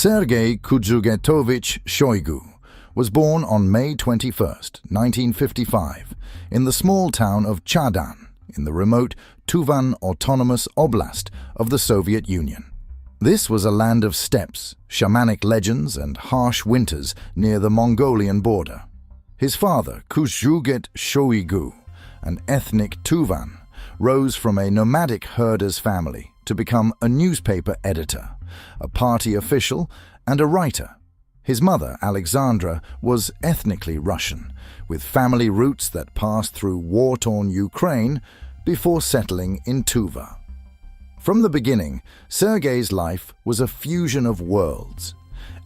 Sergei Shoigu was born on May 21, 1955, in the small town of Chadan, in the remote Tuvan Autonomous Oblast of the Soviet Union. This was a land of steppes, shamanic legends, and harsh winters near the Mongolian border. His father, Sergei Shoigu, an ethnic Tuvan, rose from a nomadic herder's family to become a newspaper editor, a party official, and a writer. His mother, Alexandra, was ethnically Russian, with family roots that passed through war-torn Ukraine before settling in Tuva. From the beginning, Sergei's life was a fusion of worlds: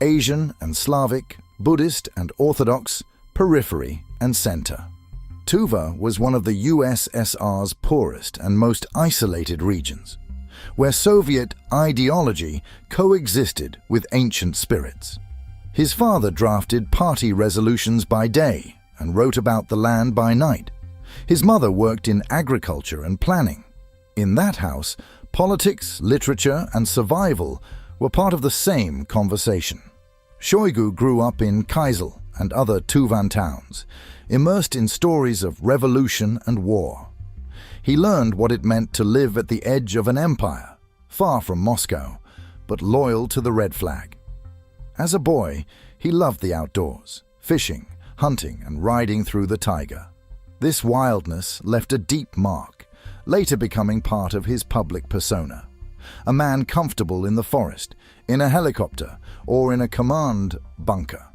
Asian and Slavic, Buddhist and Orthodox, periphery and center. Tuva was one of the USSR's poorest and most isolated regions, where Soviet ideology coexisted with ancient spirits. His father drafted party resolutions by day and wrote about the land by night. His mother worked in agriculture and planning. In that house, politics, literature, and survival were part of the same conversation. Shoigu grew up in Kaisel and other Tuvan towns, immersed in stories of revolution and war. He learned what it meant to live at the edge of an empire, far from Moscow, but loyal to the red flag. As a boy, he loved the outdoors, fishing, hunting, and riding through the taiga. This wildness left a deep mark, later becoming part of his public persona. A man comfortable in the forest, in a helicopter, or in a command bunker.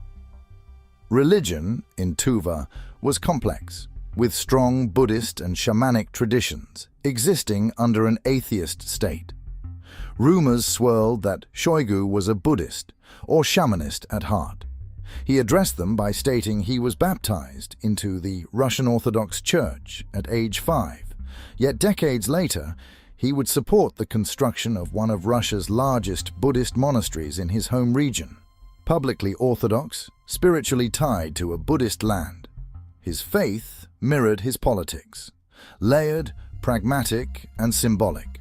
Religion in Tuva was complex, with strong Buddhist and shamanic traditions existing under an atheist state. Rumors swirled that Shoigu was a Buddhist or shamanist at heart. He addressed them by stating he was baptized into the Russian Orthodox Church at age 5, yet decades later he would support the construction of one of Russia's largest Buddhist monasteries in his home region. Publicly Orthodox, spiritually tied to a Buddhist land, his faith mirrored his politics, layered, pragmatic, and symbolic.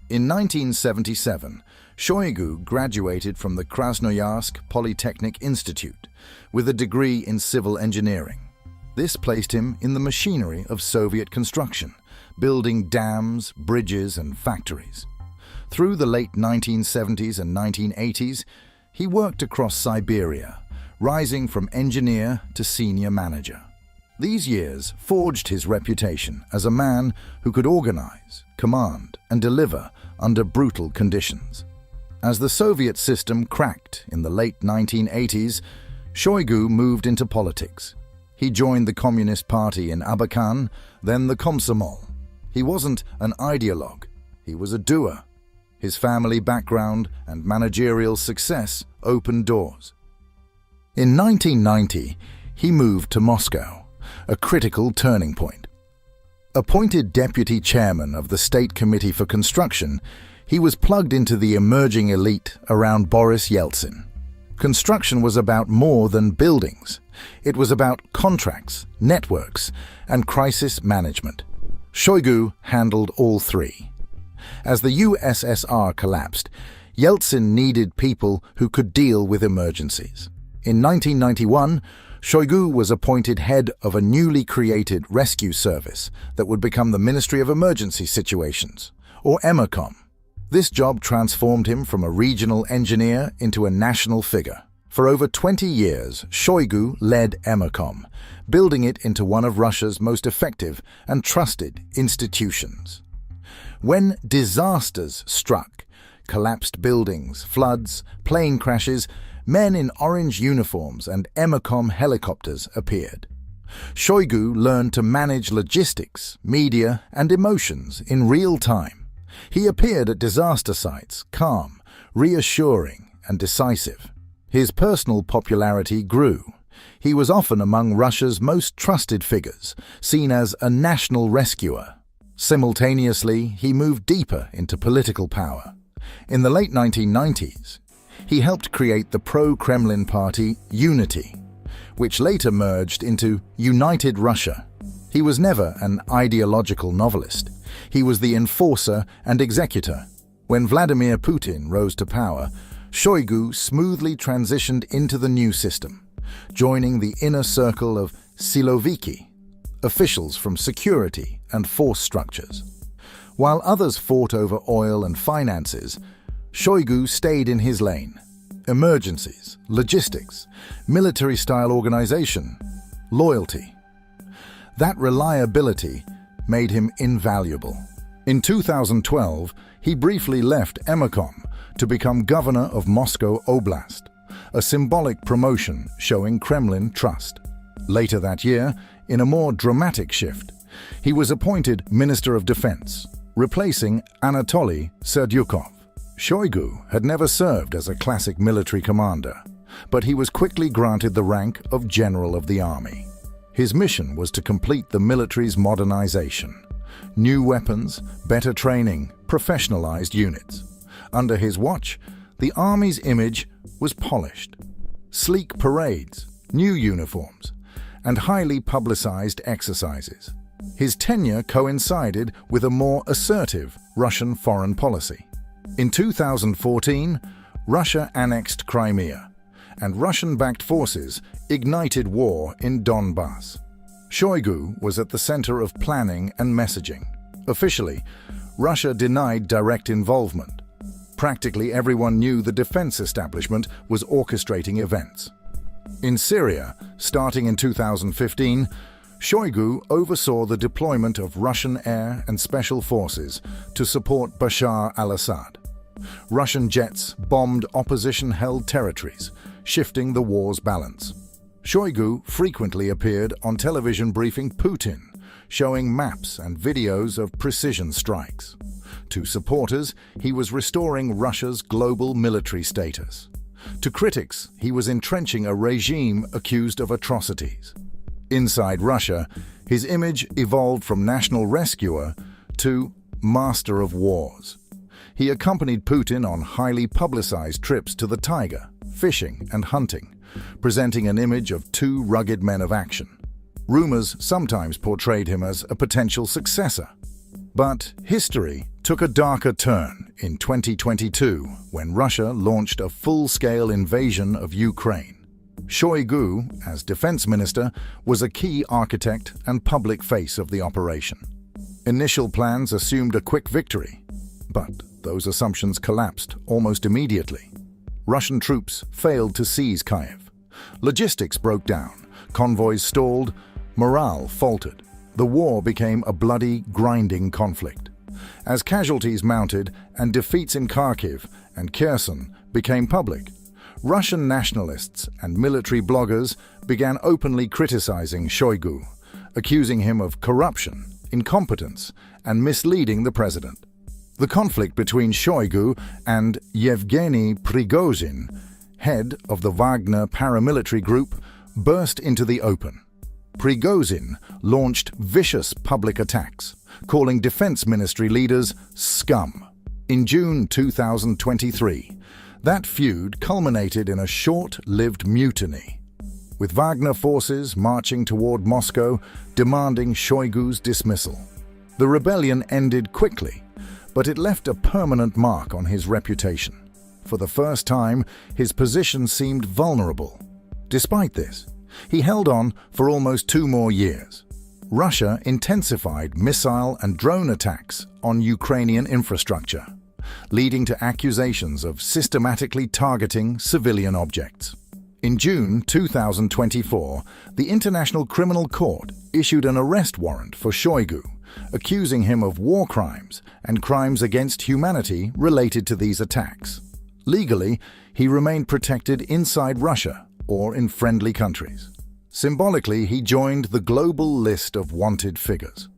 In 1977, Shoigu graduated from the Krasnoyarsk Polytechnic Institute with a degree in civil engineering. This placed him in the machinery of Soviet construction, building dams, bridges, and factories. Through the late 1970s and 1980s, he worked across Siberia, rising from engineer to senior manager. These years forged his reputation as a man who could organize, command, and deliver under brutal conditions. As the Soviet system cracked in the late 1980s, Shoigu moved into politics. He joined the Communist Party in Abakan, then the Komsomol. He wasn't an ideologue, he was a doer. His family background and managerial success opened doors. In 1990, he moved to Moscow, a critical turning point. Appointed deputy chairman of the State Committee for Construction, he was plugged into the emerging elite around Boris Yeltsin. Construction was about more than buildings. It was about contracts, networks, and crisis management. Shoigu handled all three. As the USSR collapsed, Yeltsin needed people who could deal with emergencies. In 1991, Shoigu was appointed head of a newly created rescue service that would become the Ministry of Emergency Situations, or EMERCOM. This job transformed him from a regional engineer into a national figure. For over 20 years, Shoigu led EMERCOM, building it into one of Russia's most effective and trusted institutions. When disasters struck, collapsed buildings, floods, plane crashes, men in orange uniforms and EMERCOM helicopters appeared. Shoigu learned to manage logistics, media, and emotions in real time. He appeared at disaster sites, calm, reassuring, and decisive. His personal popularity grew. He was often among Russia's most trusted figures, seen as a national rescuer. Simultaneously, he moved deeper into political power. In the late 1990s, he helped create the pro-Kremlin party Unity, which later merged into United Russia. He was never an ideological novelist. He was the enforcer and executor. When Vladimir Putin rose to power, Shoigu smoothly transitioned into the new system, joining the inner circle of siloviki, officials from security and force structures. While others fought over oil and finances, Shoigu stayed in his lane. Emergencies, logistics, military-style organization, loyalty. That reliability made him invaluable. In 2012, he briefly left EMERCOM to become governor of Moscow Oblast, a symbolic promotion showing Kremlin trust. Later that year, in a more dramatic shift, he was appointed Minister of Defense, replacing Anatoly Serdyukov. Shoigu had never served as a classic military commander, but he was quickly granted the rank of General of the Army. His mission was to complete the military's modernization. New weapons, better training, professionalized units. Under his watch, the Army's image was polished. Sleek parades, new uniforms, and highly publicized exercises. His tenure coincided with a more assertive Russian foreign policy. In 2014, Russia annexed Crimea, and Russian-backed forces ignited war in Donbass. Shoigu was at the center of planning and messaging. Officially, Russia denied direct involvement. Practically everyone knew the defense establishment was orchestrating events. In Syria, starting in 2015, Shoigu oversaw the deployment of Russian air and special forces to support Bashar al-Assad. Russian jets bombed opposition-held territories, shifting the war's balance. Shoigu frequently appeared on television briefing Putin, showing maps and videos of precision strikes. To supporters, he was restoring Russia's global military status. To critics, he was entrenching a regime accused of atrocities. Inside Russia, his image evolved from national rescuer to master of wars. He accompanied Putin on highly publicized trips to the taiga, fishing and hunting, presenting an image of two rugged men of action. Rumors sometimes portrayed him as a potential successor. But history took a darker turn in 2022 when Russia launched a full-scale invasion of Ukraine. Shoigu, as defense minister, was a key architect and public face of the operation. Initial plans assumed a quick victory, but those assumptions collapsed almost immediately. Russian troops failed to seize Kyiv. Logistics broke down, convoys stalled, morale faltered. The war became a bloody, grinding conflict. As casualties mounted and defeats in Kharkiv and Kherson became public, Russian nationalists and military bloggers began openly criticizing Shoigu, accusing him of corruption, incompetence, and misleading the president. The conflict between Shoigu and Yevgeny Prigozhin, head of the Wagner paramilitary group, burst into the open. Prigozhin launched vicious public attacks, calling defense ministry leaders scum. In June 2023, that feud culminated in a short-lived mutiny, with Wagner forces marching toward Moscow, demanding Shoigu's dismissal. The rebellion ended quickly, but it left a permanent mark on his reputation. For the first time, his position seemed vulnerable. Despite this, he held on for almost 2 more years. Russia intensified missile and drone attacks on Ukrainian infrastructure, leading to accusations of systematically targeting civilian objects. In June 2024, the International Criminal Court issued an arrest warrant for Shoigu, accusing him of war crimes and crimes against humanity related to these attacks. Legally, he remained protected inside Russia or in friendly countries. Symbolically, he joined the global list of wanted figures.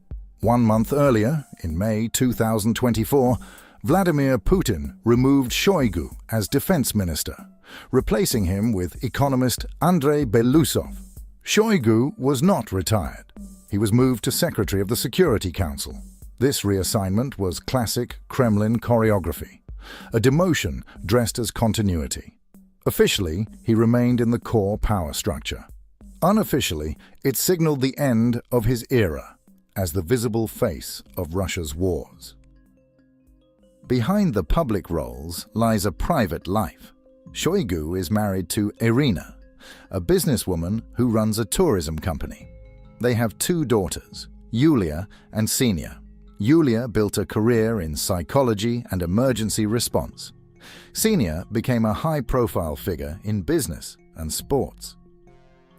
1 month earlier, in May 2024, Vladimir Putin removed Shoigu as defense minister, replacing him with economist Andrei Belousov. Shoigu was not retired. He was moved to Secretary of the Security Council. This reassignment was classic Kremlin choreography, a demotion dressed as continuity. Officially, he remained in the core power structure. Unofficially, it signaled the end of his era as the visible face of Russia's wars. Behind the public roles lies a private life. Shoigu is married to Irina, a businesswoman who runs a tourism company. They have two daughters, Yulia and Xenia. Yulia built a career in psychology and emergency response. Xenia became a high-profile figure in business and sports.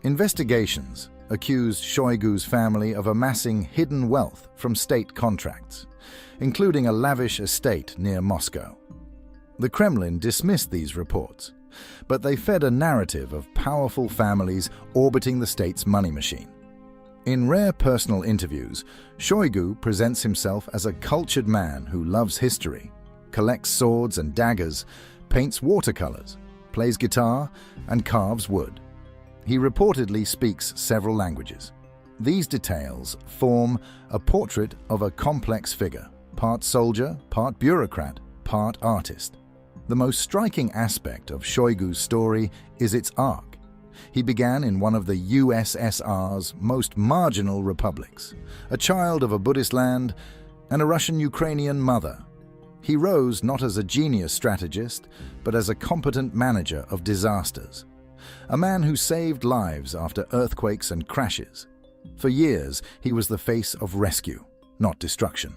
Investigations accused Shoigu's family of amassing hidden wealth from state contracts, including a lavish estate near Moscow. The Kremlin dismissed these reports, but they fed a narrative of powerful families orbiting the state's money machine. In rare personal interviews, Shoigu presents himself as a cultured man who loves history, collects swords and daggers, paints watercolors, plays guitar, and carves wood. He reportedly speaks several languages. These details form a portrait of a complex figure, part soldier, part bureaucrat, part artist. The most striking aspect of Shoigu's story is its arc. He began in one of the USSR's most marginal republics, a child of a Buddhist land and a Russian-Ukrainian mother. He rose not as a genius strategist, but as a competent manager of disasters, a man who saved lives after earthquakes and crashes. For years, he was the face of rescue, not destruction.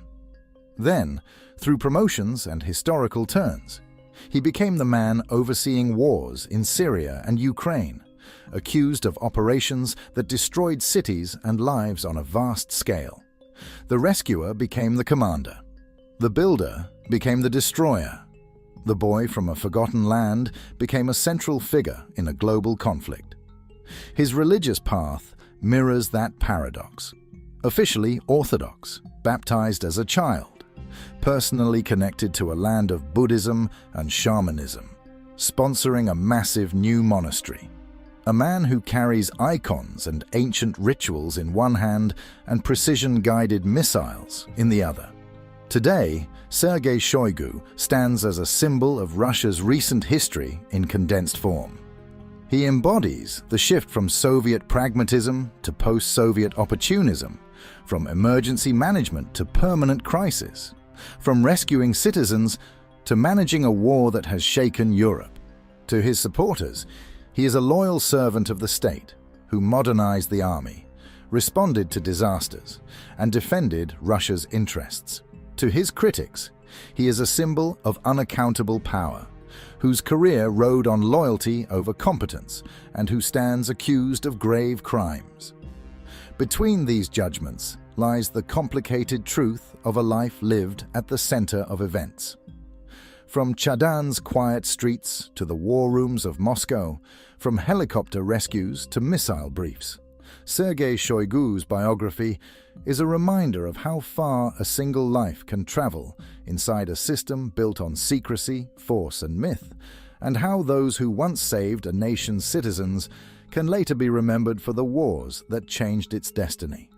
Then, through promotions and historical turns, he became the man overseeing wars in Syria and Ukraine, accused of operations that destroyed cities and lives on a vast scale. The rescuer became the commander. The builder became the destroyer. The boy from a forgotten land became a central figure in a global conflict. His religious path mirrors that paradox. Officially Orthodox, baptized as a child, personally connected to a land of Buddhism and shamanism, sponsoring a massive new monastery. A man who carries icons and ancient rituals in one hand and precision-guided missiles in the other. Today, Sergei Shoigu stands as a symbol of Russia's recent history in condensed form. He embodies the shift from Soviet pragmatism to post-Soviet opportunism, from emergency management to permanent crisis, from rescuing citizens to managing a war that has shaken Europe. To his supporters, he is a loyal servant of the state who modernized the army, responded to disasters, and defended Russia's interests. To his critics, he is a symbol of unaccountable power, whose career rode on loyalty over competence and who stands accused of grave crimes. Between these judgments lies the complicated truth of a life lived at the center of events. From Chadan's quiet streets to the war rooms of Moscow, from helicopter rescues to missile briefs, Sergei Shoigu's biography is a reminder of how far a single life can travel inside a system built on secrecy, force, and myth, and how those who once saved a nation's citizens can later be remembered for the wars that changed its destiny.